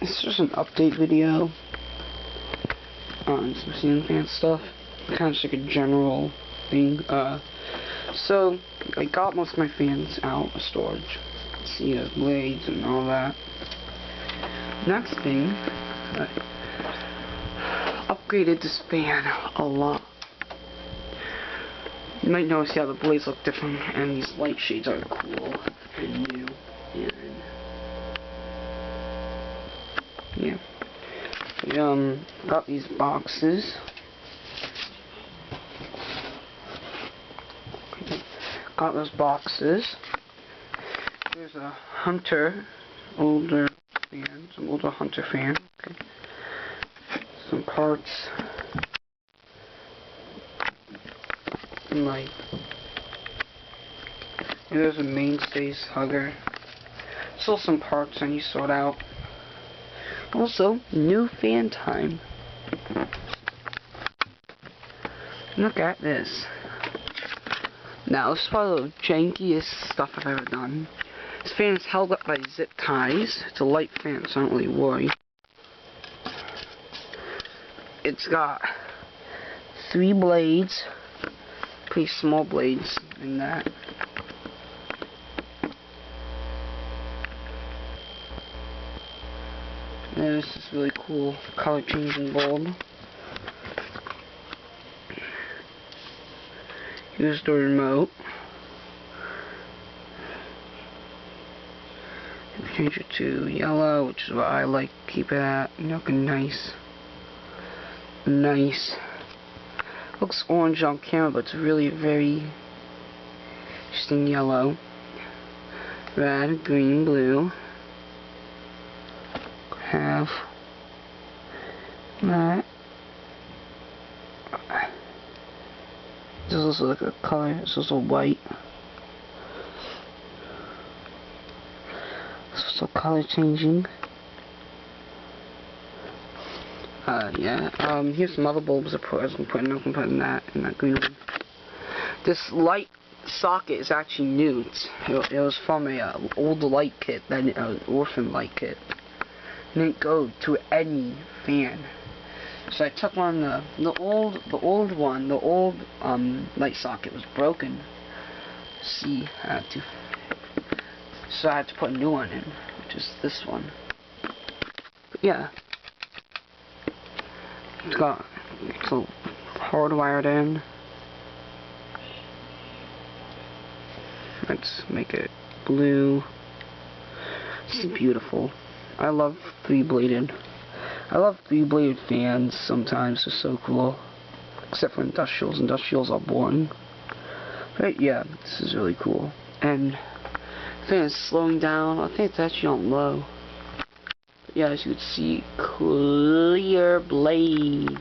It's just an update video on some ceiling fan stuff. Kind of just like a general thing. So I got most of my fans out of storage. See the blades and all that. Next thing, I upgraded this fan a lot. You might notice how the blades look different, and these light shades are cool and new. And yeah, we got these boxes. Got those boxes. There's a Hunter, older fan, some older Hunter fan. Okay. Some parts. And like, there's a mainstays hugger. Still some parts I need to sort out. Also, new fan time. Look at this. Now, this is probably the jankiest stuff I've ever done. This fan is held up by zip ties. It's a light fan, so I don't really worry. It's got 3 blades. Pretty small blades in that. And this is really cool color changing bulb. Here's the remote. Change it to yellow, which is what I like to keep it at. Looking nice. Nice. Looks orange on camera, but it's really very interesting yellow. Red, green, blue. Have that. This is also like a color. It's also white. It's also color changing. Yeah. Here's some other bulbs I was putting that in that green one. This light socket is actually new. It was from a old light kit, an orphan light kit. It didn't go to any fan. So I took one the old light socket was broken. See, so I had to put a new one in, which is this one. But yeah. It's all hardwired in. Let's make it blue. This is beautiful. I love 3-bladed. I love 3-bladed fans sometimes. They're so cool. Except for industrials. Industrials are boring. But yeah, this is really cool. And the fan is slowing down. I think it's actually on low. Yeah, as you can see, clear blades.